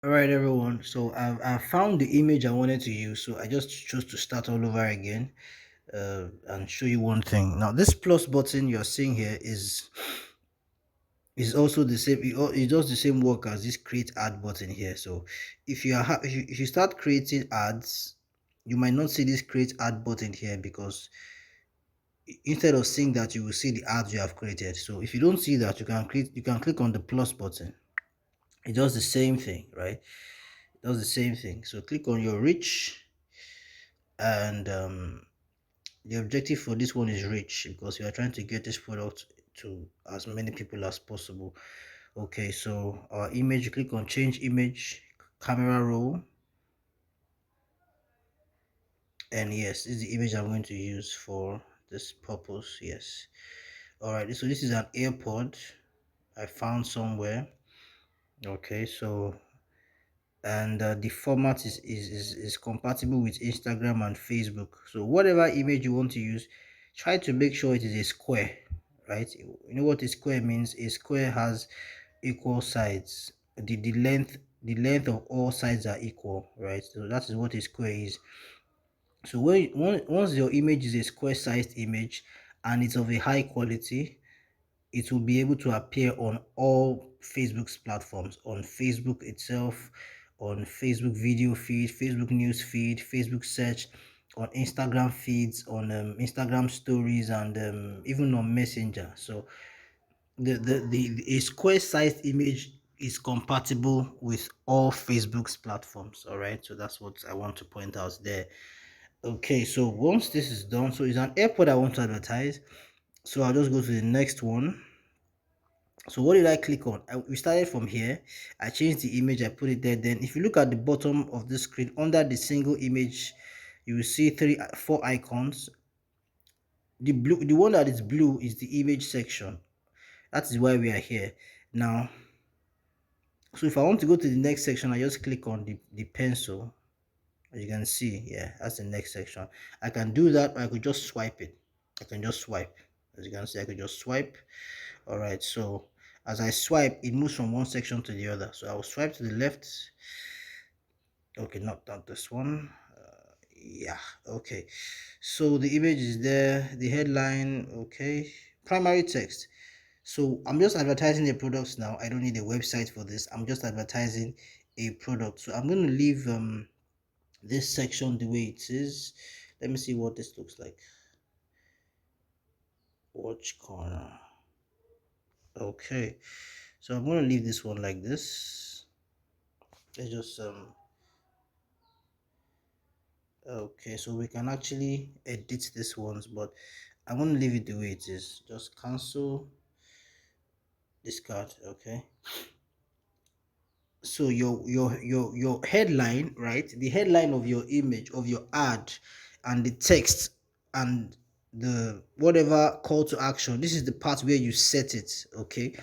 All right, everyone. So I found the image I wanted to use. So I just chose to start all over again and show you one thing. Now, this plus button you're seeing here is also the same. It does the same work as this create ad button here. So if you are if you start creating ads, you might not see this create ad button here because instead of seeing that, you will see the ads you have created. So if you don't see that, you can click on the plus button. It does the same thing, right? It does the same thing. So click on your reach, and the objective for this one is reach because we are trying to get this product to as many people as possible. Okay, so our image, click on change image, camera roll, and yes, this is the image I'm going to use for this purpose. Yes. All right, so this is an airpod I found somewhere. Okay, so and the format is compatible with Instagram and Facebook. So whatever image you want to use, try to make sure it is a square, right? You know what a square means? A square has equal sides. The length of all sides are equal, right? So that is what a square is. So once your image is a square sized image and it's of a high quality, it will be able to appear on all Facebook's platforms, on Facebook itself, on Facebook video feed, Facebook news feed, Facebook search, on Instagram feeds, on Instagram stories, and even on Messenger. So the a square sized image is compatible with all Facebook's platforms. All right, so that's what I want to point out there. Okay, so once this is done, so it's an airport I want to advertise. So I'll just go to the next one. So what did I click on? We started from here. I changed the image, I put it there. Then if you look at the bottom of the screen under the single image, you will see four icons. The one that is blue is the image section. That is why we are here now. So if I want to go to the next section, I just click on the pencil. As you can see, yeah, that's the next section. I can do that, or I could just swipe it. I can just swipe. As you can see, I could just swipe. All right, so as I swipe, it moves from one section to the other. So I will swipe to the left. Okay, not this one. Yeah, okay. So the image is there, the headline, okay. Primary text. So I'm just advertising the products now. I don't need a website for this. I'm just advertising a product. So I'm going to leave this section the way it is. Let me see what this looks like. Watch corner. Okay, so I'm going to leave this one like this. Let's just okay, so we can actually edit this ones, but I'm going to leave it the way it is. Just cancel, discard. Okay, so your headline, right? The headline of your image of your ad and the text and the whatever call to action, this is the part where you set it. Okay,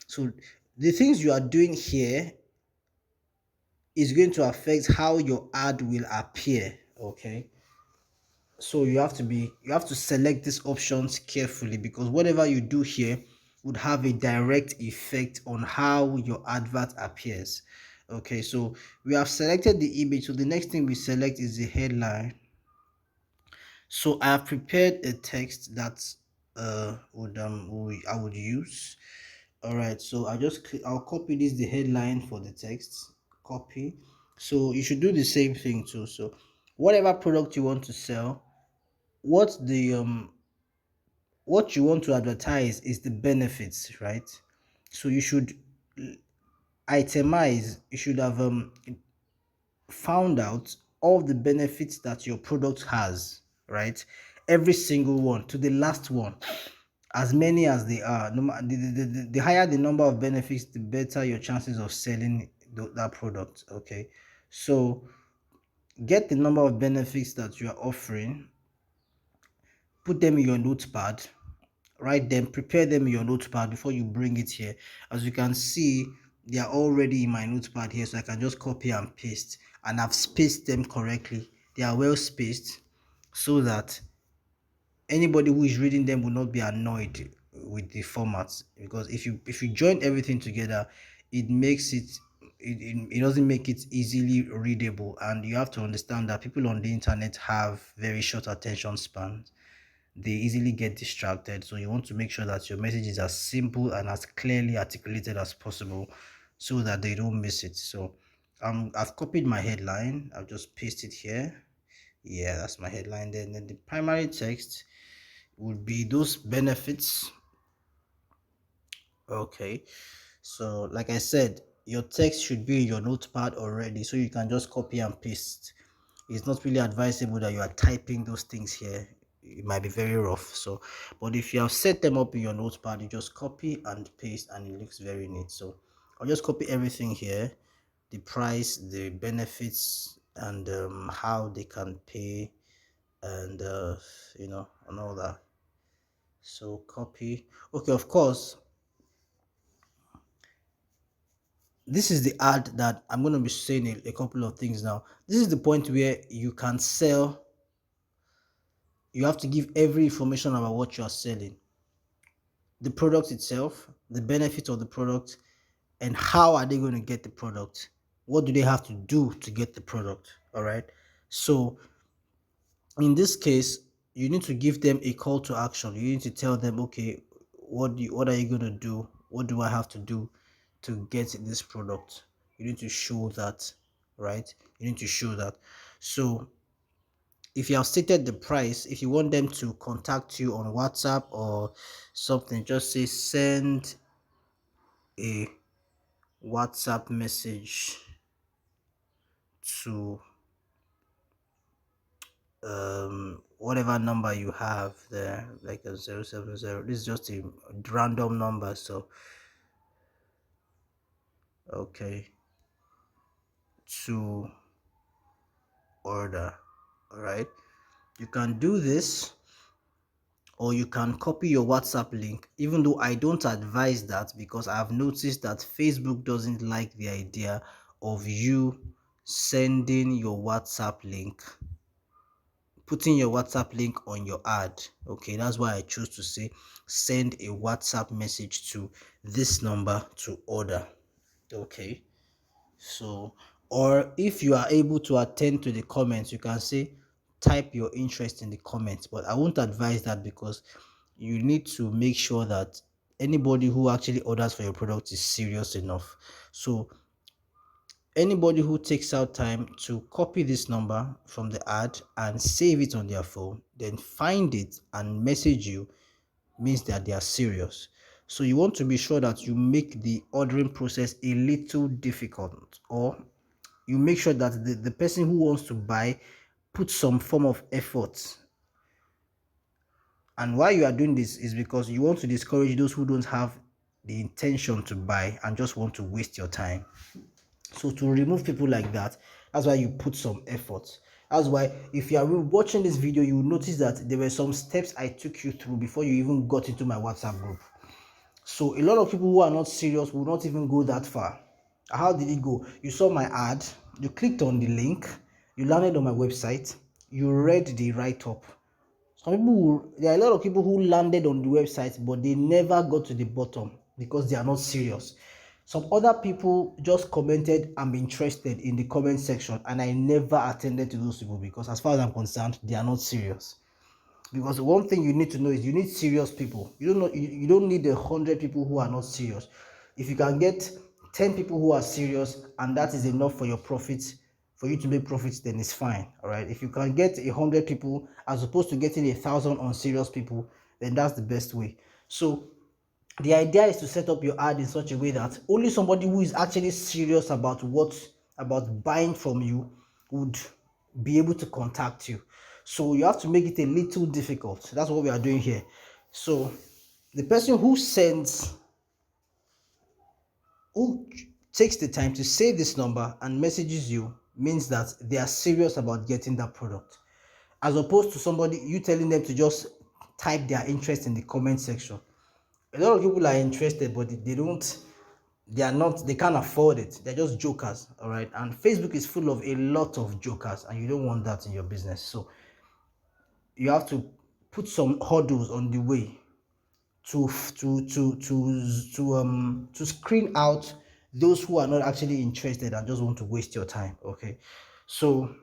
so the things you are doing here is going to affect how your ad will appear. Okay, so you have to select these options carefully because whatever you do here would have a direct effect on how your advert appears. Okay, so we have selected the image, so the next thing we select is the headline. So I have prepared a text that I would use. All right, so I'll copy this, the headline for the text. Copy. So you should do the same thing too. So whatever product you want to sell, what you want to advertise is the benefits, right? So you should itemize, you should have found out all the benefits that your product has, right? Every single one to the last one, as many as they are. The higher the number of benefits, the better your chances of selling that product. Okay, so get the number of benefits that you are offering, put them in your notepad, write them, prepare them in your notepad before you bring it here. As you can see, they are already in my notepad here, so I can just copy and paste, and I've spaced them correctly. They are well spaced so that anybody who is reading them will not be annoyed with the format, because if you join everything together, it makes it it doesn't make it easily readable, and you have to understand that people on the internet have very short attention spans. They easily get distracted, so you want to make sure that your message is as simple and as clearly articulated as possible so that they don't miss it. So I've copied my headline, I've just pasted here. Yeah, that's my headline. Then the primary text would be those benefits. Okay, so like I said, your text should be in your notepad already, so you can just copy and paste. It's not really advisable that you are typing those things here. It might be very rough. So, but if you have set them up in your notepad, you just copy and paste, and it looks very neat. So I'll just copy everything here: the price, the benefits, and how they can pay, and and all that. So copy. Okay, of course, this is the ad that I'm going to be saying a couple of things now. This is the point where you can sell. You have to give every information about what you are selling, the product itself, the benefit of the product, and how are they going to get the product. What do they have to do to get the product? All right. So in this case, you need to give them a call to action. You need to tell them, okay, what are you going to do? What do I have to do to get this product? You need to show that, right? You need to show that. So if you have stated the price, if you want them to contact you on WhatsApp or something, just say send a WhatsApp message to whatever number you have there, like a 070. This is just a random number. So okay, to order. All right, you can do this, or you can copy your WhatsApp link, even though I don't advise that, because I have noticed that Facebook doesn't like the idea of you sending your WhatsApp link, putting your WhatsApp link on your ad. Okay, that's why I choose to say send a WhatsApp message to this number to order. Okay, so, or if you are able to attend to the comments, you can say type your interest in the comments, but I won't advise that, because you need to make sure that anybody who actually orders for your product is serious enough. So anybody who takes out time to copy this number from the ad and save it on their phone, then find it and message you, means that they are serious. So you want to be sure that you make the ordering process a little difficult, or you make sure that the person who wants to buy puts some form of effort. And why you are doing this is because you want to discourage those who don't have the intention to buy and just want to waste your time. So to remove people like that, that's why you put some effort. That's why if you are watching this video, you will notice that there were some steps I took you through before you even got into my WhatsApp group. So a lot of people who are not serious will not even go that far. How did it go? You saw my ad, you clicked on the link, you landed on my website, you read the write-up. There are a lot of people who landed on the website, but they never got to the bottom because they are not serious. Some other people just commented, I'm interested, in the comment section, and I never attended to those people because, as far as I'm concerned, they are not serious. Because one thing you need to know is you need serious people. You don't need 100 people who are not serious. If you can get 10 people who are serious and that is enough for your profits, for you to make profits, then it's fine. All right. If you can get 100 people as opposed to getting 1,000 unserious people, then that's the best way. So the idea is to set up your ad in such a way that only somebody who is actually serious about buying from you would be able to contact you. So you have to make it a little difficult. That's what we are doing here. So the person who takes the time to save this number and messages you means that they are serious about getting that product, as opposed to somebody you telling them to just type their interest in the comment section. A lot of people are interested, but they can't afford it. They're just jokers. All right. And Facebook is full of a lot of jokers, and you don't want that in your business. So you have to put some hurdles on the way to screen out those who are not actually interested and just want to waste your time. Okay, so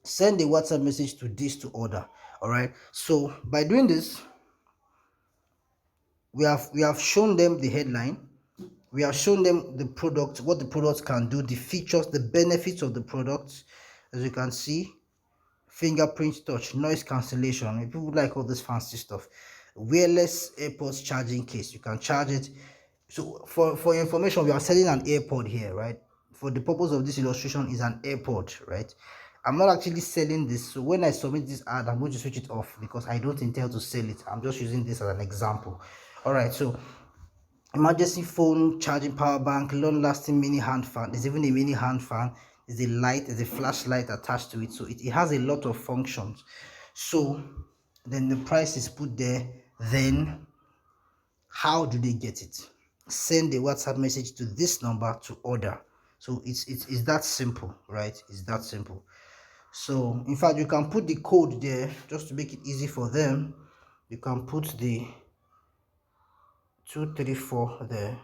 send a WhatsApp message to this to order. All right, so by doing this, we have shown them the headline, we have shown them the product, what the product can do, the features, the benefits of the product. As you can see, fingerprint touch, noise cancellation. People like all this fancy stuff. Wireless AirPods charging case, you can charge it. So for your information, we are selling an AirPod here, right? For the purpose of this illustration is an AirPod, right? I'm not actually selling this, so when I submit this ad, I'm going to switch it off because I don't intend to sell it. I'm just using this as an example. All right, so emergency phone charging power bank, long-lasting mini hand fan. There's even a mini hand fan. There's a light, there's a flashlight attached to it, so it has a lot of functions. So then the price is put there. Then how do they get it? Send a WhatsApp message to this number to order. So it's that simple, right? It's that simple. So in fact, you can put the code there just to make it easy for them. You can put the 234 there,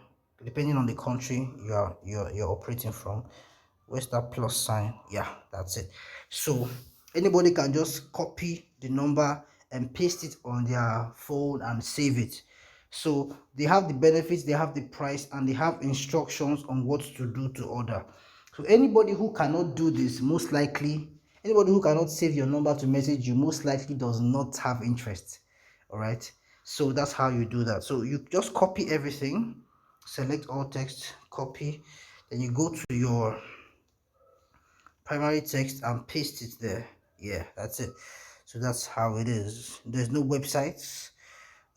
depending on the country you're operating from. Where's that plus sign? Yeah, that's it. So anybody can just copy the number and paste it on their phone and save it. So they have the benefits, they have the price, and they have instructions on what to do to order. So anybody who cannot do this, most likely, anybody who cannot save your number to message you, most likely does not have interest. All right, so that's how you do that. So you just copy everything, select all text, copy, then you go to your primary text and paste it there. Yeah, that's it. So that's how it is. There's no websites.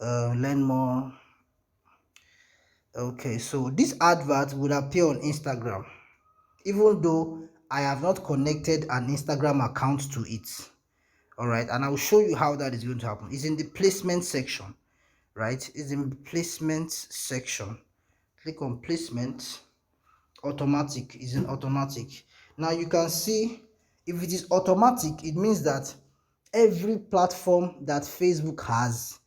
Learn more. Okay, so this advert would appear on Instagram, even though I have not connected an Instagram account to it. All right, and I'll show you how that is going to happen. It's in the placement section, right? It's in the placement section. Click on placement. Automatic is in automatic. Now you can see, if it is automatic, it means that every platform that Facebook has,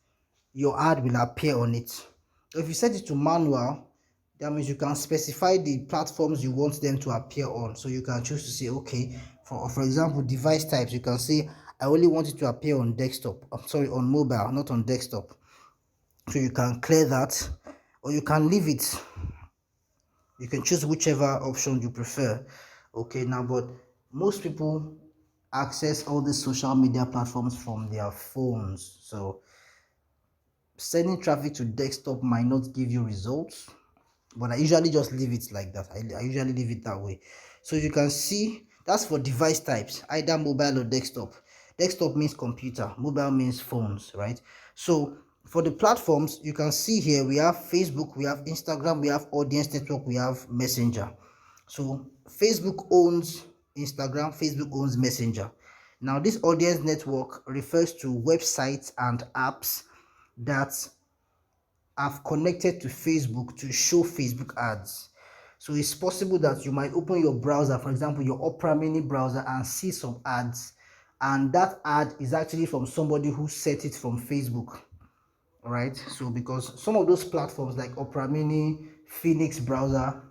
your ad will appear on it. If you set it to manual, that means you can specify the platforms you want them to appear on. So you can choose to say, okay, for example, device types, you can say I only want it to appear on desktop. I'm sorry, on mobile, not on desktop. So you can clear that, or you can leave it. You can choose whichever option you prefer. Okay, now, but most people access all these social media platforms from their phones, so sending traffic to desktop might not give you results, but I usually just leave it like that. I usually leave it that way. So you can see that's for device types, either mobile or desktop. Desktop means computer, mobile means phones, right? So for the platforms, you can see here we have Facebook, we have Instagram, we have Audience Network, we have Messenger. So Facebook owns Instagram, Facebook owns Messenger. Now this Audience Network refers to websites and apps that have connected to Facebook to show Facebook ads. So it's possible that you might open your browser, for example, your Opera Mini browser, and see some ads. And that ad is actually from somebody who set it from Facebook. All right. So because some of those platforms like Opera Mini, Phoenix browser,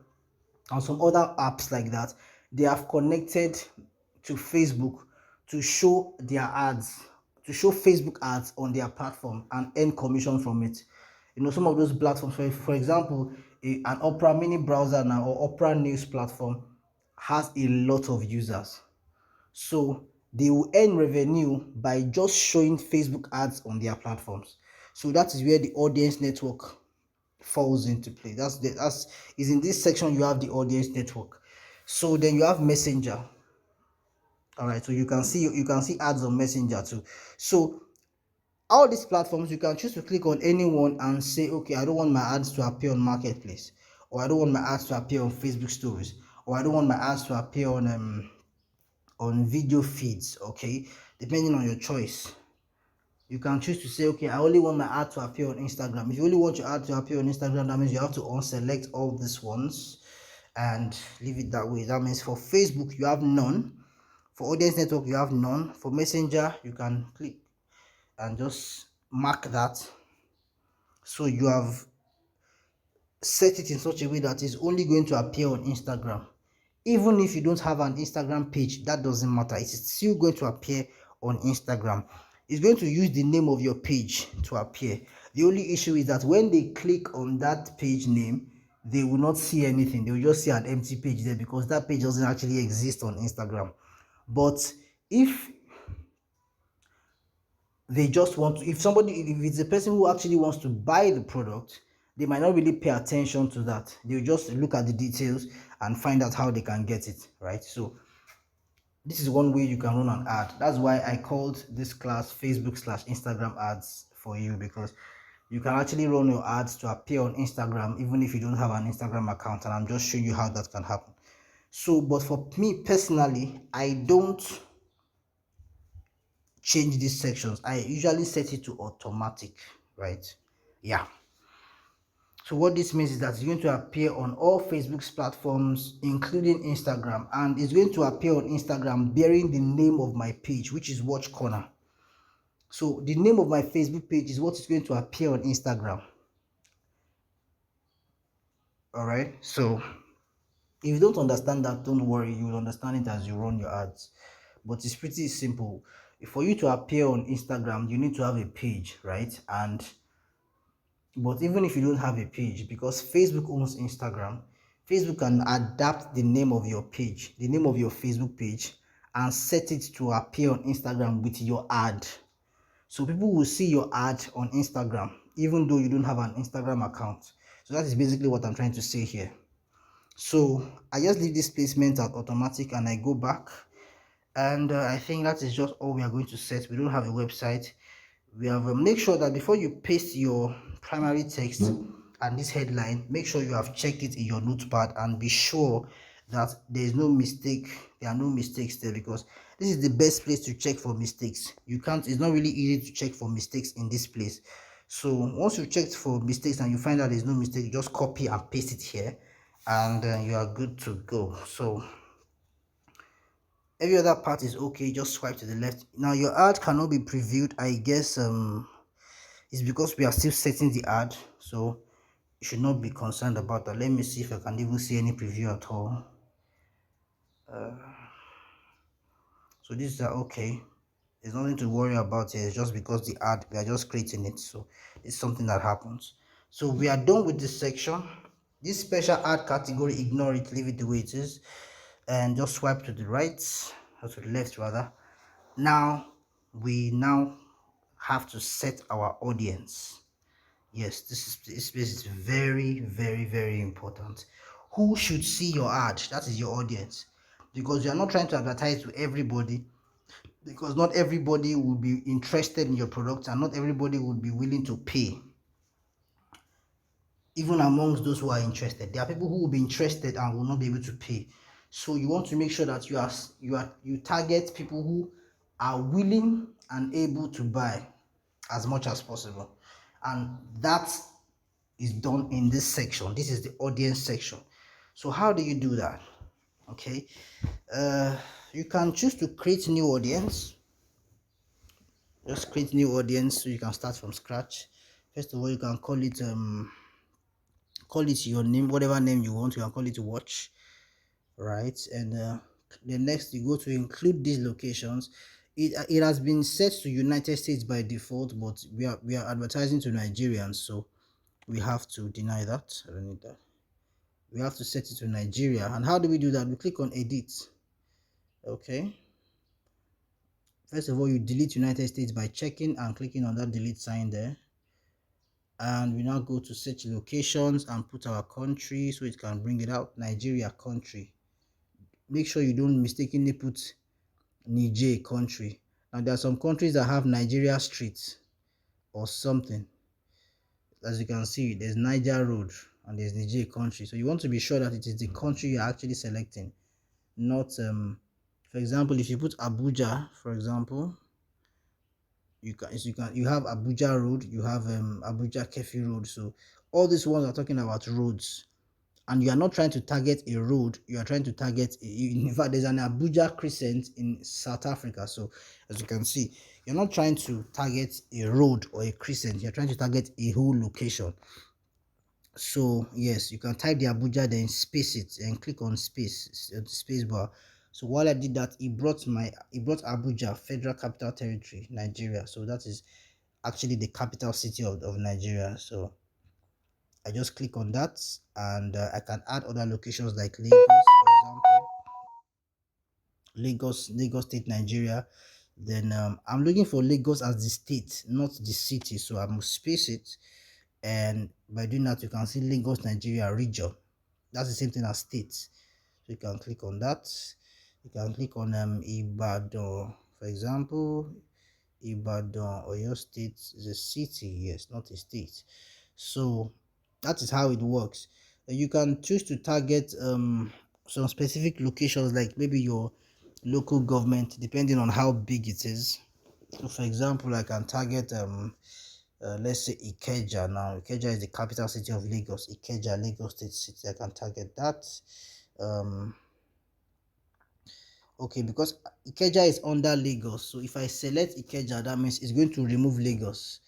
and some other apps like that, they have connected to Facebook to show their ads, to show Facebook ads on their platform and earn commission from it. You know, some of those platforms, for example, an Opera Mini browser now or Opera News platform has a lot of users. So they will earn revenue by just showing Facebook ads on their platforms. So that is where the audience network falls into play. That's is in this section you have the audience network. So then you have Messenger. All right, so you can see ads on Messenger too. So all these platforms, you can choose to click on anyone and say, okay, I don't want my ads to appear on Marketplace, or I don't want my ads to appear on Facebook stories, or I don't want my ads to appear on video feeds. Okay, depending on your choice. You can choose to say, okay, I only want my ad to appear on Instagram. If you only want your ad to appear on Instagram, that means you have to unselect all these ones and leave it that way. That means for Facebook, you have none. For Audience Network, you have none. For Messenger, you can click and just mark that. So you have set it in such a way that it's only going to appear on Instagram. Even if you don't have an Instagram page, that doesn't matter. It's still going to appear on Instagram. It's going to use the name of your page to appear. The only issue is that when they click on that page name, they will not see anything. They will just see an empty page there because that page doesn't actually exist on Instagram. But if they just want to, if it's a person who actually wants to buy the product, they might not really pay attention to that. They'll just look at the details and find out how they can get it, right? So this is one way you can run an ad. That's why I called this class Facebook/Instagram ads for you, because you can actually run your ads to appear on Instagram even if you don't have an Instagram account, and I'm just showing you how that can happen. So, but for me personally, I don't change these sections. I usually set it to automatic, right? Yeah. So what this means is that it's going to appear on all Facebook's platforms, including Instagram, and it's going to appear on Instagram bearing the name of my page, which is Watch Corner. So the name of my Facebook page is what is going to appear on Instagram. All right. So if you don't understand that, don't worry, you will understand it as you run your ads. But it's pretty simple. For you to appear on Instagram, you need to have a page, right? But even if you don't have a page, because Facebook owns Instagram, Facebook can adapt the name of your page, the name of your Facebook page, and set it to appear on Instagram with your ad. So people will see your ad on Instagram, even though you don't have an Instagram account. So that is basically what I'm trying to say here. So I just leave this placement at automatic and I go back. And I think that is just all we are going to set. We don't have a website. We have make sure that before you paste your primary text and this headline, make sure you have checked it in your notepad and be sure that there is no mistake. There are no mistakes there, because this is the best place to check for mistakes. It's not really easy to check for mistakes in this place. So once you've checked for mistakes and you find out there's no mistake, just copy and paste it here, and you are good to go. So every other part is okay. Just swipe to the left. Now your ad cannot be previewed. I guess it's because we are still setting the ad, so you should not be concerned about that. Let me see if I can even see any preview at all. So these are okay. There's nothing to worry about here. It's just because the ad, we are just creating it, so it's something that happens. So we are done with this section. This special ad category, ignore it, leave it the way it is, and just swipe to the right or to the left rather. Now we have to set our audience. Yes, this space is very, very, very important. Who should see your ad? That is your audience, because you are not trying to advertise to everybody, because not everybody will be interested in your product and not everybody will be willing to pay. Even amongst those who are interested, there are people who will be interested and will not be able to pay. So you want to make sure that you target people who are willing and able to buy as much as possible, and that is done in this section. This is the audience section. So how do you do that? Okay, you can choose to create new audience. Just create new audience, so you can start from scratch. First of all, you can call it your name, whatever name you want. You can call it watch, right? And the next, you go to include these locations. It has been set to United States by default, but we are advertising to Nigerians, so we have to deny that. I don't need that. We have to set it to Nigeria. And how do we do that? We click on edit. Okay, first of all, you delete United States by checking and clicking on that delete sign there, and we now go to search locations and put our country so it can bring it out. Nigeria country. Make sure you don't mistakenly put Niger country. Now there are some countries that have Nigeria streets or something. As you can see, there's Niger road and there's Niger country, so you want to be sure that it is the country you're actually selecting, not for example, if you put Abuja, for example, you have Abuja road, you have Abuja Kefi road. So all these ones are talking about roads, and you are not trying to target a road, you are trying to target in fact, there's an Abuja crescent in South Africa. So as you can see, you're not trying to target a road or a crescent, you're trying to target a whole location. So yes, you can type the Abuja, then space it and click on space bar. So while I did that, it brought Abuja, Federal Capital Territory, Nigeria. So that is actually the capital city of Nigeria. So I just click on that, and I can add other locations like Lagos, for example. Lagos State, Nigeria. Then I'm looking for Lagos as the state, not the city. So I must space it, and by doing that, you can see Lagos, Nigeria region. That's the same thing as state. So you can click on that. You can click on Ibadan, for example. Ibadan, Oyo State is a city, yes, not a state. So that is how it works. You can choose to target some specific locations, like maybe your local government, depending on how big it is. So for example, I can target let's say Ikeja. Now Ikeja is the capital city of Lagos. Ikeja, Lagos State City. I can target that. um okay, because Ikeja is under Lagos, so if I select Ikeja, that means it's going to remove Lagos.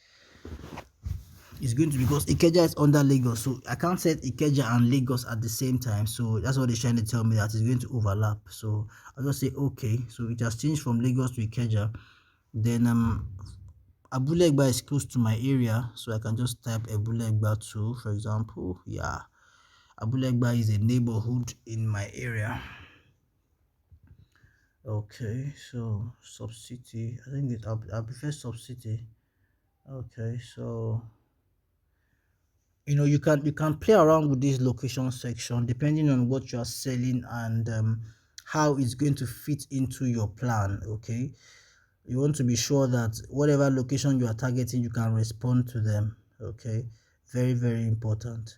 It's going to, because Ikeja is under Lagos, so I can't set Ikeja and Lagos at the same time. So that's what they're trying to tell me, that it's going to overlap. So I'll just say okay. So it has changed from Lagos to Ikeja. Then Abulegba is close to my area, so I can just type Abulegba too, for example. Yeah, Abulegba is a neighborhood in my area. Okay, so sub city. I think I prefer sub city. Okay, so you can play around with this location section depending on what you are selling, and how it's going to fit into your plan. Okay, you want to be sure that whatever location you are targeting, you can respond to them. Okay, very, very important.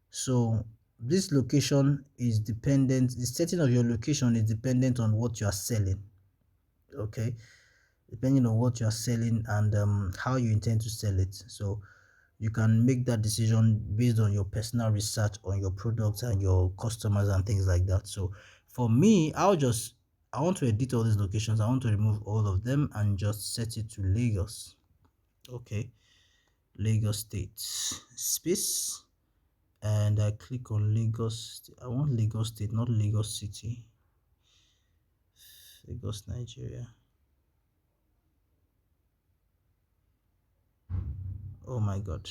So this location is dependent, the setting of your location is dependent on what you are selling. Okay, depending on what you are selling, and how you intend to sell it. So you can make that decision based on your personal research on your products and your customers and things like that. So for me, I want to edit all these locations. I want to remove all of them and just set it to Lagos. Okay, Lagos State space, and I click on Lagos. I want Lagos State, not Lagos City. Lagos, Nigeria. Oh my god,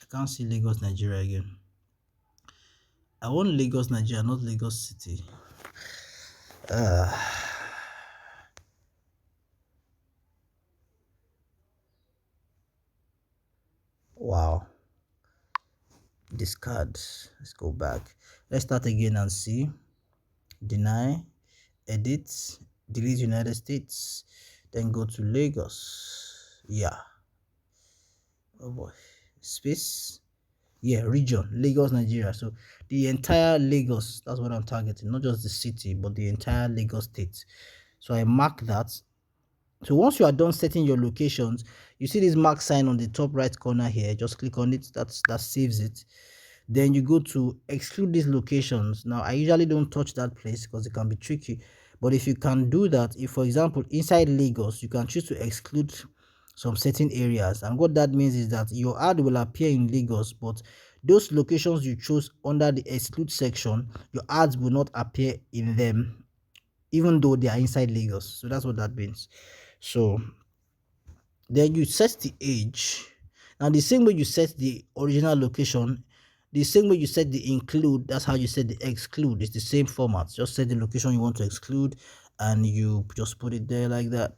I can't see Lagos, Nigeria again. I want Lagos, Nigeria, not Lagos City. uh wow, discard. Let's go back. Let's start again and see. Deny, edit, delete United States, then go to Lagos. Yeah, oh boy, space. Yeah, region, Lagos, Nigeria. So the entire Lagos, that's what I'm targeting, not just the city, but the entire Lagos state. So I mark that. So once you are done setting your locations, you see this mark sign on the top right corner here. Just click on it. That saves it. Then you go to exclude these locations. Now I usually don't touch that place because it can be tricky, but if you can do that, if for example inside Lagos, you can choose to exclude some certain areas, and what that means is that your ad will appear in Lagos, but those locations you chose under the exclude section, your ads will not appear in them, even though they are inside Lagos. So that's what that means. So then you set the age. Now the same way you set the original location, the same way you set the include, that's how you set the exclude. It's the same format. Just set the location you want to exclude, and you just put it there like that.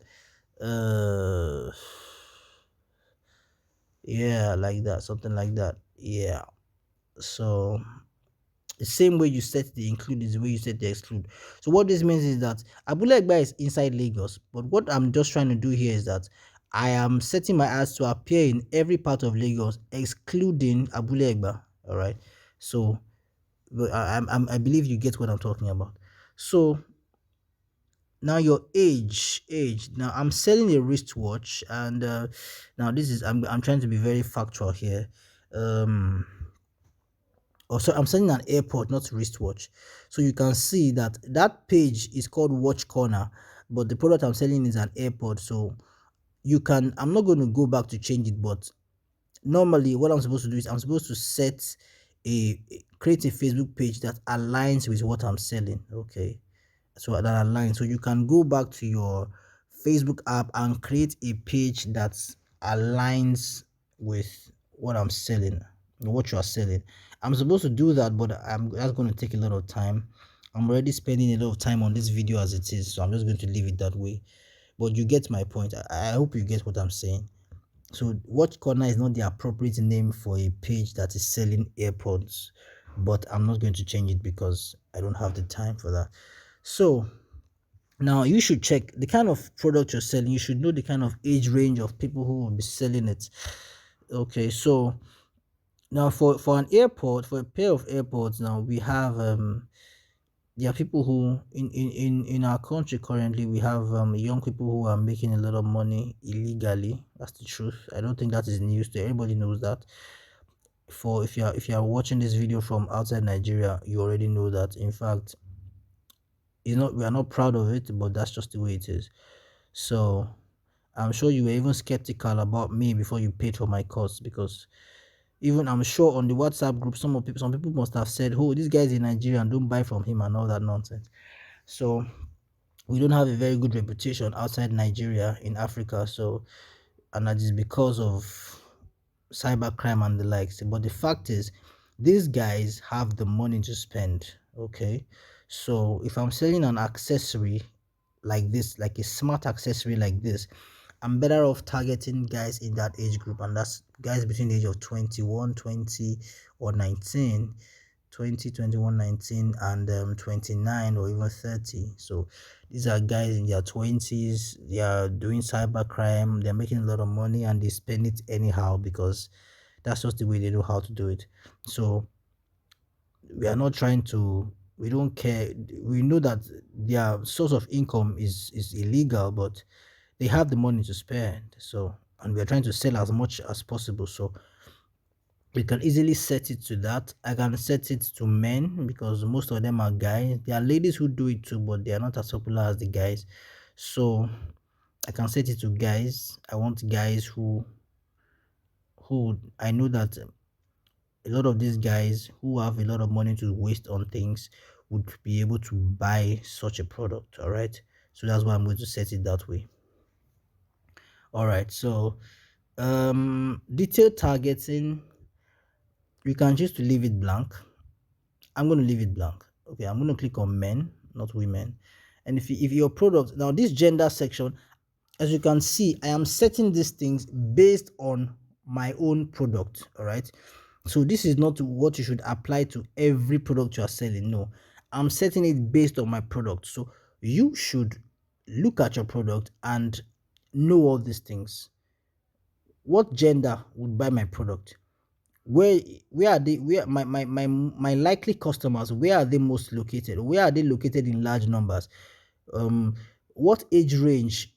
Yeah, like that, something like that. Yeah. So the same way you set the include is the way you set the exclude. So what this means is that Abulegba is inside Lagos, but what I'm just trying to do here is that I am setting my ads to appear in every part of Lagos excluding Abulegba. All right. So I believe you get what I'm talking about. So now your age. Now I'm selling a wristwatch, and now this is I'm trying to be very factual here. Also, I'm selling an AirPod, not wristwatch. So you can see that that page is called Watch Corner, but the product I'm selling is an AirPod. So you can, I'm not going to go back to change it, but normally what I'm supposed to do is I'm supposed to create a Facebook page that aligns with what I'm selling. Okay, so that aligns. So you can go back to your Facebook app and create a page that aligns with what I'm selling, what you are selling. I'm supposed to do that, but that's going to take a lot of time. I'm already spending a lot of time on this video as it is, so I'm just going to leave it that way. But you get my point. I hope you get what I'm saying. So watch corner is not the appropriate name for a page that is selling AirPods, but I'm not going to change it because I don't have the time for that. So now you should check the kind of product you're selling. You should know the kind of age range of people who will be selling it. Okay, so now for an AirPod, for a pair of AirPods, now we have there are people who in our country currently we have young people who are making a lot of money illegally. That's the truth. I don't think that is news to everybody. Knows that. For if you are watching this video from outside Nigeria, you already know that. In fact, we are not proud of it, but that's just the way it is. So I'm sure you were even skeptical about me before you paid for my course, because even I'm sure on the WhatsApp group, some people must have said, "Oh, this guy's in Nigeria and don't buy from him," and all that nonsense. So we don't have a very good reputation outside Nigeria in Africa. So, and that is because of cybercrime and the likes. But the fact is, these guys have the money to spend. Okay, so if I'm selling an accessory like this, like a smart accessory like this, I'm better off targeting guys in that age group, and that's guys between the age of 21, 20, or 19, 20, 21, 19, and 29 or even 30. So these are guys in their 20s. They are doing cybercrime. They're making a lot of money and they spend it anyhow because that's just the way they know how to do it. So we are not trying to, we don't care. We know that their source of income is illegal, but they have the money to spend. So, and we are trying to sell as much as possible. So we can easily set it to that. I can set it to men because most of them are guys. There are ladies who do it too, but they are not as popular as the guys. So I can set it to guys. I want guys who I know that a lot of these guys who have a lot of money to waste on things would be able to buy such a product. All right, so that's why I'm going to set it that way. All right, so detailed targeting, you can choose to leave it blank. I'm going to leave it blank. Okay, I'm going to click on men, not women. And if your product, now this gender section, as you can see, I am setting these things based on my own product. All right, so this is not what you should apply to every product you are selling. No, I'm setting it based on my product. So you should look at your product and know all these things. What gender would buy my product? Where are they, where my likely customers, where are they most located? Where are they located in large numbers? um what age range,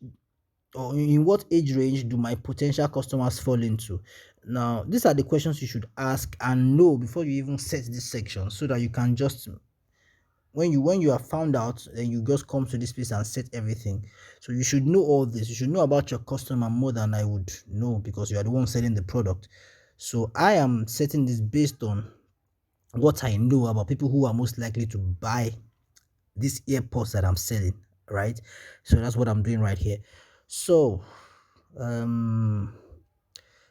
or in what age range do my potential customers fall into? Now these are the questions you should ask and know before you even set this section, so that you can just, when you are found out, then you just come to this place and set everything. So you should know all this. You should know about your customer more than I would know, because you are the one selling the product. So I am setting this based on what I know about people who are most likely to buy these AirPods that I'm selling, right? So that's what I'm doing right here. So um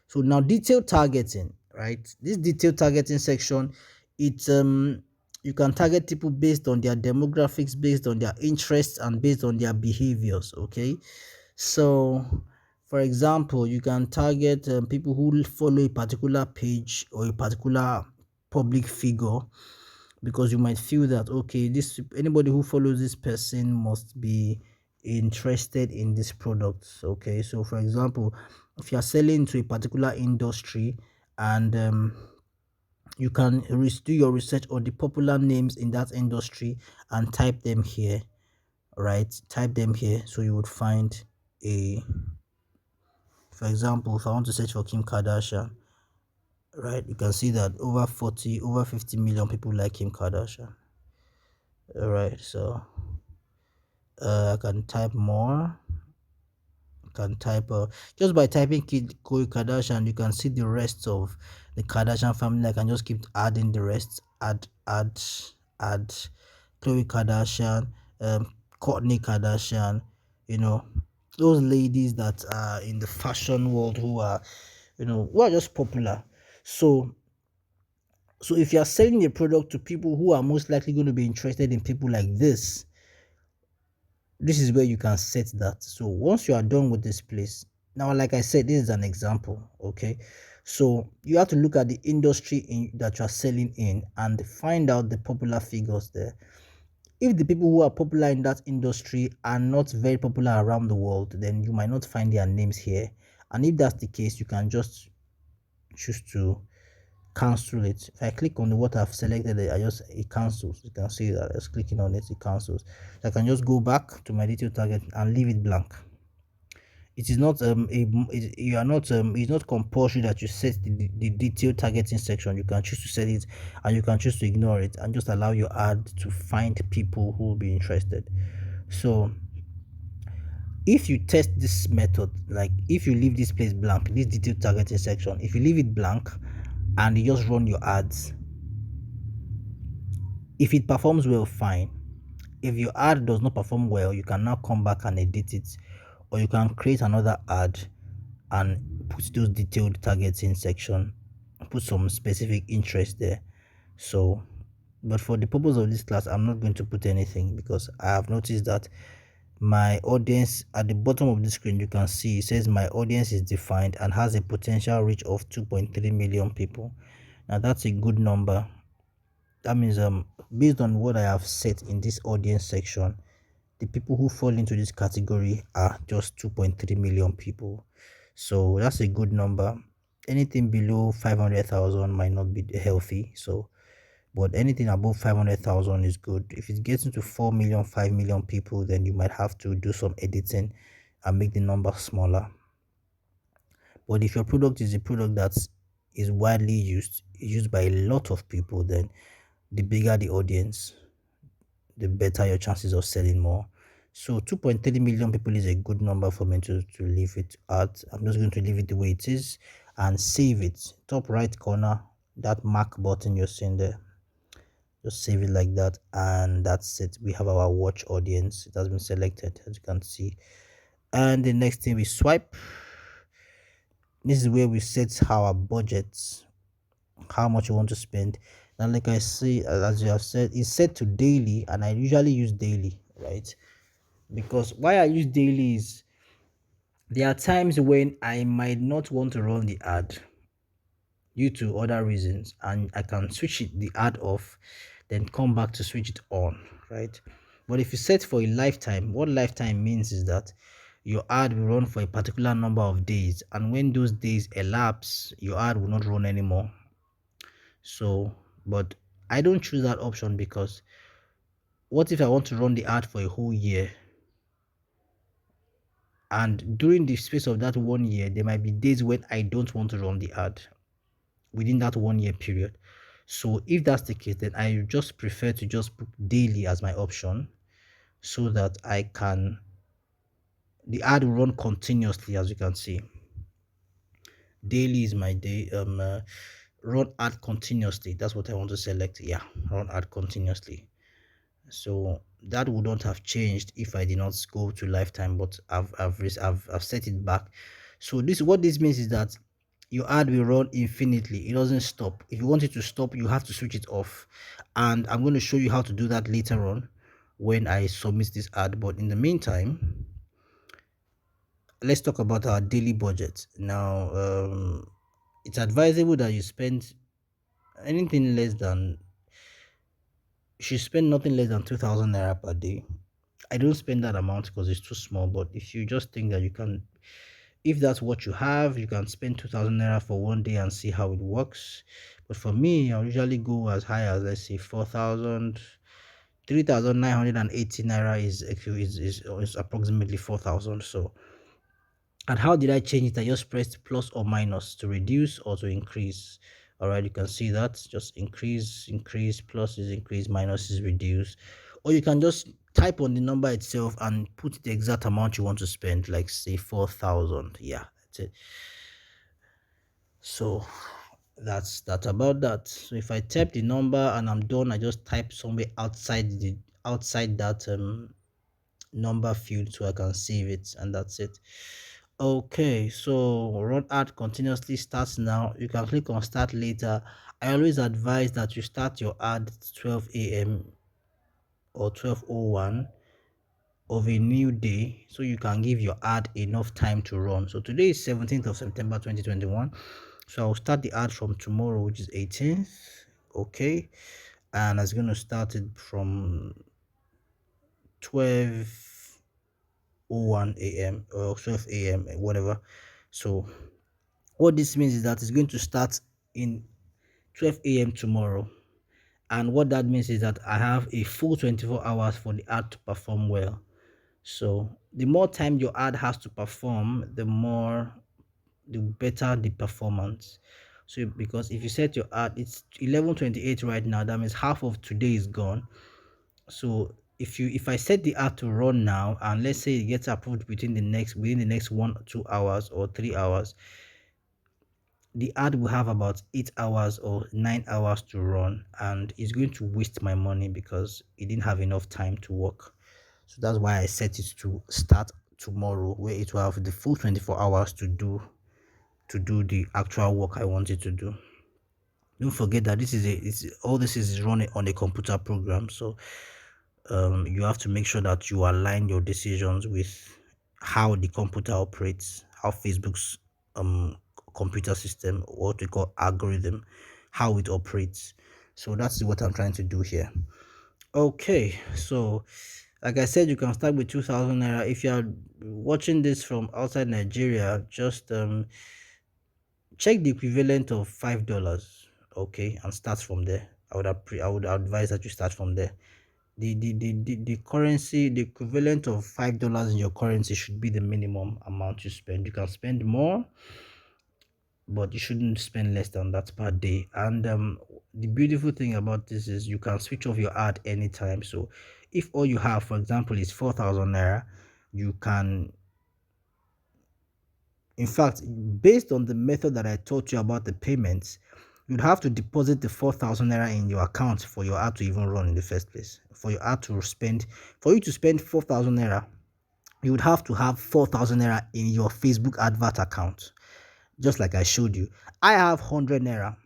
so now detailed targeting, right? This detailed targeting section, it's you can target people based on their demographics, based on their interests, and based on their behaviors. Okay, so for example, you can target people who follow a particular page or a particular public figure, because you might feel that, okay, this anybody who follows this person must be interested in this product. Okay, so for example, if you are selling to a particular industry, and you can do your research on the popular names in that industry and type them here, right? Type them here, so you would find a, for example, if I want to search for Kim Kardashian, right, you can see that over 50 million people like Kim Kardashian. All right, so I can type more. can type just by typing Khloe Kardashian, you can see the rest of the Kardashian family. I can just keep adding the rest, add Khloe Kardashian, Kourtney Kardashian, you know, those ladies that are in the fashion world who are, who are just popular. So if you are selling a product to people who are most likely going to be interested in people like this is where you can set that. So once you are done with this place, now like I said, this is an example. Okay, so you have to look at the industry that you are selling in and find out the popular figures there. If the people who are popular in that industry are not very popular around the world, then you might not find their names here. And if that's the case, you can just choose to cancel it. If I click on what I've selected, it cancels. You can see that just clicking on it, it cancels. So I can just go back to my detail target and leave it blank. It is not you are not it's not compulsory that you set the detail targeting section. You can choose to set it, and you can choose to ignore it and just allow your ad to find people who will be interested. So if you test this method, like if you leave this place blank, this detail targeting section, if you leave it blank and you just run your ads, if it performs well, fine. If your ad does not perform well, you can now come back and edit it, or you can create another ad and put those detailed targeting section, put some specific interest there. So but for the purpose of this class, I'm not going to put anything, because I have noticed that my audience, at the bottom of the screen you can see it says my audience is defined and has a potential reach of 2.3 million people. Now that's a good number. That means based on what I have set in this audience section, the people who fall into this category are just 2.3 million people. So that's a good number. Anything below 500,000 might not be healthy. So but anything above 500,000 is good. If it gets into 4 million, 5 million people, then you might have to do some editing and make the number smaller. But if your product is a product that is widely used by a lot of people, then the bigger the audience, the better your chances of selling more. So 2.3 million people is a good number for me to leave it at. I'm just going to leave it the way it is and save it. Top right corner, that mark button you're seeing there, just save it like that, and that's it. We have our watch audience. It has been selected, as you can see. And the next thing, we swipe. This is where we set our budgets, how much you want to spend. Now like I say, as you have said, it's set to daily, and I usually use daily, right? Because why I use daily is there are times when I might not want to run the ad due to other reasons, and I can switch the ad off, then come back to switch it on, right? But if you set for a lifetime, what lifetime means is that your ad will run for a particular number of days, and when those days elapse, your ad will not run anymore. So but I don't choose that option, because what if I want to run the ad for a whole year, and during the space of that 1 year there might be days when I don't want to run the ad within that 1 year period. So if that's the case, then I just prefer to just put daily as my option, so that the ad will run continuously. As you can see, daily is my day. Run ad continuously, that's what I want to select. Yeah, run ad continuously. So that would not have changed if I did not go to lifetime, but I've set it back. So what this means is that your ad will run infinitely. It doesn't stop. If you want it to stop, you have to switch it off, and I'm going to show you how to do that later on when I submit this ad. But in the meantime, let's talk about our daily budget now. It's advisable that you spend anything less than you should spend nothing less than 2,000 naira per day. I don't spend that amount because it's too small, but if you just think that you can, if that's what you have, you can spend 2,000 naira for 1 day and see how it works. But for me, I'll usually go as high as, let's say, 4,000. 3,980 naira is approximately 4,000. So, and how did I change it? I just pressed plus or minus to reduce or to increase. All right, you can see that just increase, plus is increase, minus is reduce. Or you can just type on the number itself and put the exact amount you want to spend, like say 4,000. Yeah, that's it. So that's about that. So if I type the number and I'm done, I just type somewhere outside that number field so I can save it, and that's it. Okay, so run ad continuously starts now. You can click on start later. I always advise that you start your ad 12 a.m. or 12:01 of a new day, so you can give your ad enough time to run. So today is 17th of September 2021, so I'll start the ad from tomorrow, which is 18th. Okay, and it's going to start it from 12:01 a.m. or 12 a.m., whatever. So what this means is that it's going to start in 12 a.m. tomorrow, and what that means is that I have a full 24 hours for the ad to perform well. So the more time your ad has to perform, the better the performance. So because if you set your ad, it's 11:28 right now, that means half of today is gone. So if I set the ad to run now, and let's say it gets approved within the next 1 or 2 hours or 3 hours, the ad will have about 8 hours or 9 hours to run, and it's going to waste my money because it didn't have enough time to work. So that's why I set it to start tomorrow, where it will have the full 24 hours to do the actual work I want it to do. Don't forget that all this is running on a computer program, so you have to make sure that you align your decisions with how the computer operates, how Facebook's computer system, what we call algorithm, how it operates. So that's what I'm trying to do here. Okay, so like I said, you can start with 2,000 naira. If you are watching this from outside Nigeria, just check the equivalent of $5, okay, and start from there. I would advise that you start from there. The currency, the equivalent of $5 in your currency should be the minimum amount you spend. You can spend more, but you shouldn't spend less than that per day. And the beautiful thing about this is you can switch off your ad anytime. So if all you have, for example, is 4,000 naira, you can, in fact, based on the method that I taught you about the payments, you'd have to deposit the 4,000 naira in your account for your ad to even run in the first place. For you to spend 4,000 naira, you would have to have 4,000 naira in your Facebook advert account. Just like I showed you, I have 100 naira.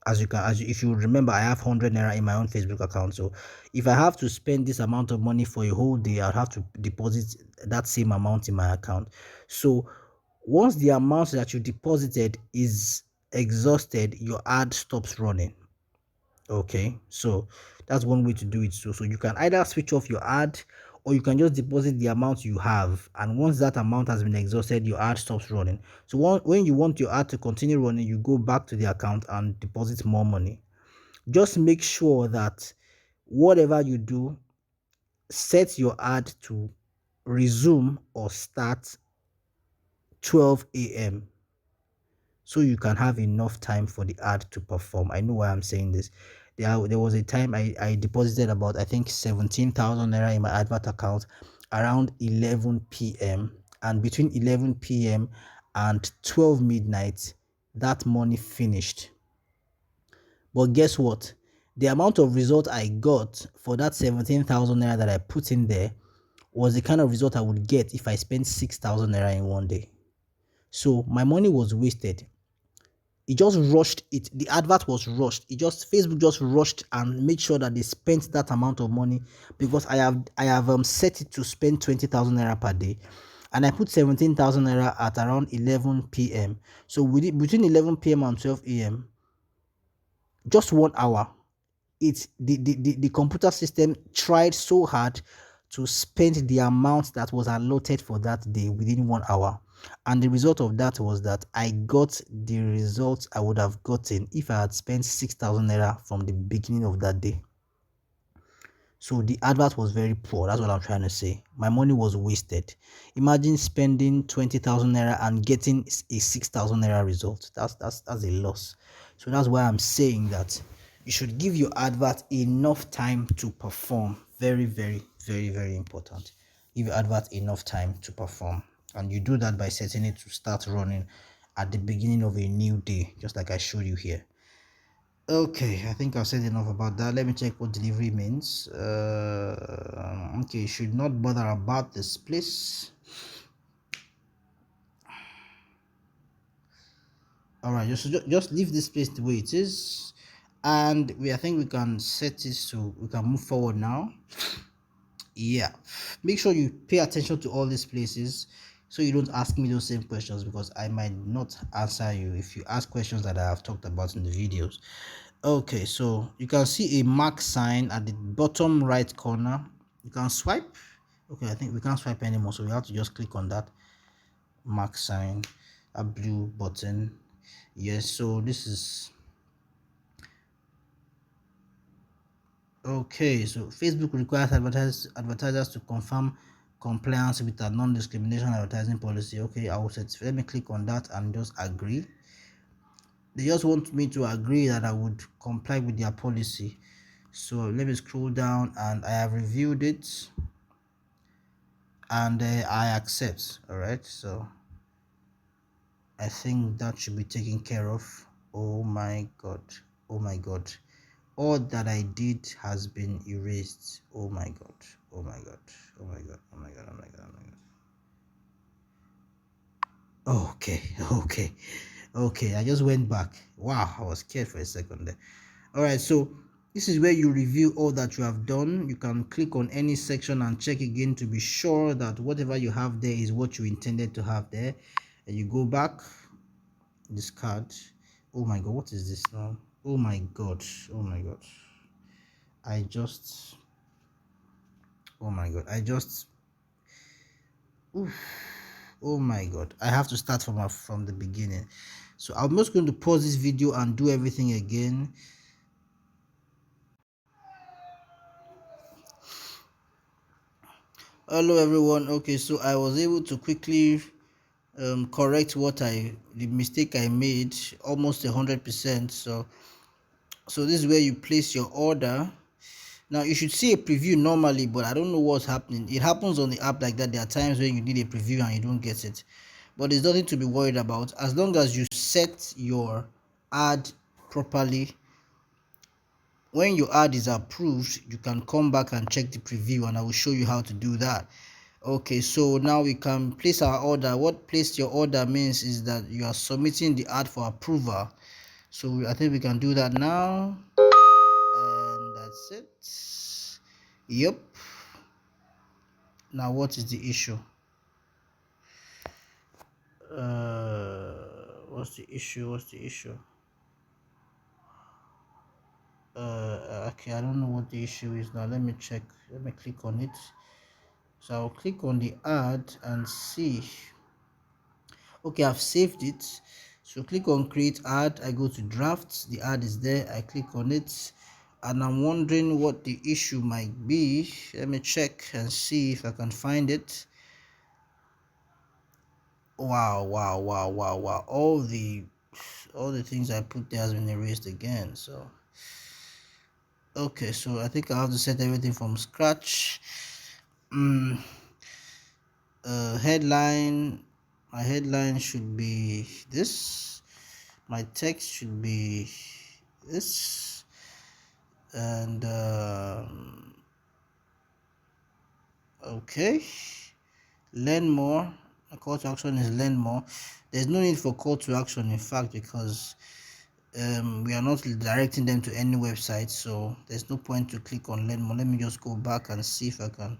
If you remember, I have 100 naira in my own Facebook account. So if I have to spend this amount of money for a whole day, I'll have to deposit that same amount in my account. So once the amount that you deposited is exhausted, your ad stops running. Okay, so that's one way to do it. So you can either switch off your ad, or you can just deposit the amount you have, and once that amount has been exhausted, your ad stops running. So when you want your ad to continue running, you go back to the account and deposit more money. Just make sure that whatever you do, set your ad to resume or start 12 a.m. so you can have enough time for the ad to perform. I know why I'm saying this. There was a time I deposited about, I think, 17,000 naira in my advert account around 11 p.m. and between 11 p.m. and 12 midnight, that money finished. But guess what? The amount of result I got for that 17,000 naira that I put in there was the kind of result I would get if I spent 6,000 naira in one day. So my money was wasted. It just rushed it. The advert was rushed. Facebook just rushed and made sure that they spent that amount of money, because I have set it to spend 20,000 naira per day, and I put 17,000 naira at around 11 p.m. So between 11 p.m. and 12 a.m., just 1 hour, the computer system tried so hard to spend the amount that was allotted for that day within 1 hour. And the result of that was that I got the results I would have gotten if I had spent 6,000 naira from the beginning of that day. So the advert was very poor. That's what I'm trying to say. My money was wasted. Imagine spending 20,000 naira and getting a 6,000 naira result. That's a loss. So that's why I'm saying that you should give your advert enough time to perform very, very, very, very important. Give your advert enough time to perform, and you do that by setting it to start running at the beginning of a new day, just like I showed you here. Okay, I think I've said enough about that. Let me check what delivery means. Okay, should not bother about this place. All right, just leave this place the way it is, and I think we can set this so we can move forward now. Yeah, make sure you pay attention to all these places so you don't ask me those same questions, because I might not answer you if you ask questions that I have talked about in the videos. Okay, so you can see a mark sign at the bottom right corner. You can swipe. Okay, I think we can't swipe anymore, so we have to just click on that mark sign, a blue button. Yes, so this is okay. So Facebook requires advertisers to confirm compliance with a non-discrimination advertising policy. Okay, I will set. Let me click on that and just agree. They just want me to agree that I would comply with their policy. So let me scroll down, and I have reviewed it, and I accept. All right, so I think that should be taken care of. Oh my god, oh my god, all that I did has been erased. Oh my god, oh my god, oh my god, oh my god, oh my god, oh my god. Okay, okay, okay, I just went back. Wow, I was scared for a second there. All right, so this is where you review all that you have done. You can click on any section and check again to be sure that whatever you have there is what you intended to have there. And you go back, discard. Oh my god, what is this now? Oh my god, oh my god, I just, oh my god, I just, oof, oh my god, I have to start from the beginning. So I'm just going to pause this video and do everything again. Hello everyone. Okay, so I was able to quickly correct the mistake I made almost 100%. So this is where you place your order. Now you should see a preview normally, but I don't know what's happening. It happens on the app like that. There are times when you need a preview and you don't get it, but there's nothing to be worried about as long as you set your ad properly. When your ad is approved, you can come back and check the preview, and I will show you how to do that. Okay, so now we can place our order. What place your order means is that you are submitting the ad for approval. So I think we can do that now, and that's it. Yep. Now what is the issue? What's the issue? What's the issue? Okay, I don't know what the issue is now. Let me check. Let me click on it. So I'll click on the ad and see. Okay, I've saved it. So click on create ad. I go to drafts. The ad is there. I click on it, and I'm wondering what the issue might be. Let me check and see if I can find it. Wow, wow, wow, wow, wow. All the things I put there has been erased again. So okay, so I think I have to set everything from scratch. Headline, my headline should be this, my text should be this, and okay, learn more. A call to action is learn more. There's no need for call to action, in fact, because we are not directing them to any website, so there's no point to click on learn more. Let me just go back and see if I can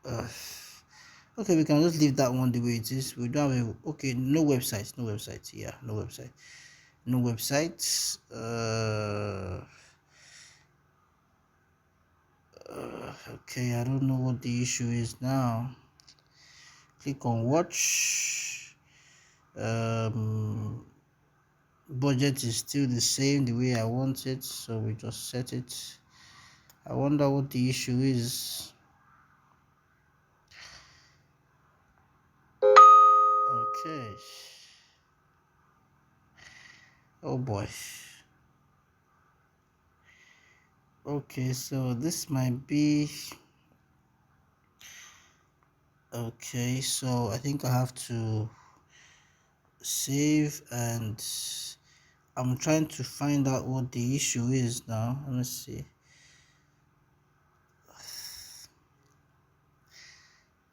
okay, we can just leave that one the way it is. We don't have a, okay, no websites, no websites. Yeah, no website, no websites. Okay, I don't know what the issue is now. Click on watch. Budget is still the same the way I want it, so we just set it. I wonder what the issue is. Okay. Oh boy. Okay, so this might be okay. So I think I have to save, and I'm trying to find out what the issue is now. Let me see.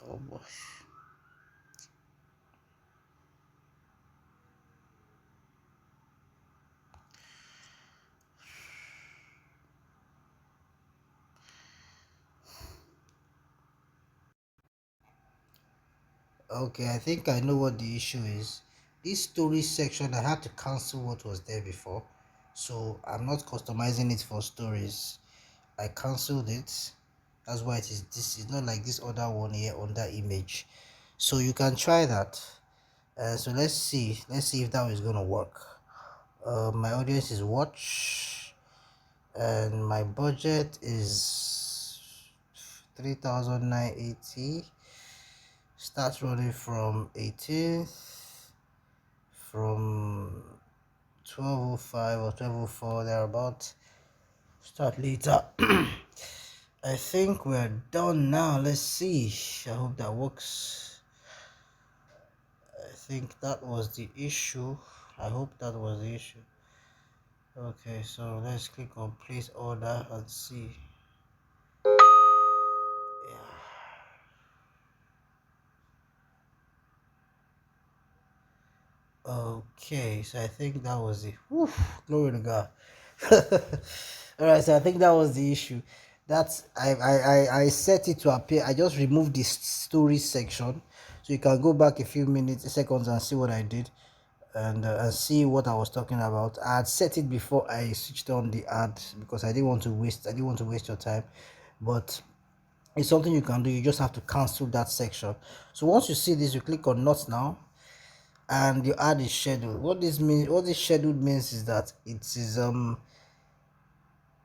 Oh boy. Okay, I think I know what the issue is. This story section, I had to cancel what was there before, so I'm not customizing it for stories. I cancelled it. That's why it is this is not like this other one here on that image. So you can try that. So let's see if that is gonna work. My audience is watch, and my budget is 3,980. Start running from 18th, from 12:05 or 12:04 thereabout. Start later. I think we're done now. Let's see. I hope that works. I think that was the issue. I hope that was the issue. Okay, so let's click on place order and see. Yeah. Okay, so I think that was it. Whew, glory to God. All right, so I think that was the issue. That's I set it to appear. I just removed this story section, so you can go back a few minutes, seconds, and see what I did, and see what I was talking about. I had set it before I switched on the ad because I didn't want to waste. I didn't want to waste your time, but it's something you can do. You just have to cancel that section. So once you see this, you click on not now, and your ad is scheduled. What this scheduled means is that it is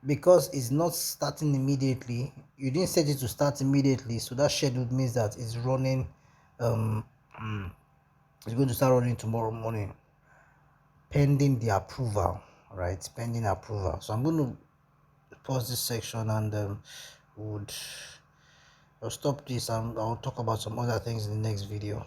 because it's not starting immediately. You didn't set it to start immediately, so that scheduled means that it's running it's going to start running tomorrow morning, pending the approval, right? Pending approval. So I'm going to pause this section, and would I'll stop this, and I'll talk about some other things in the next video.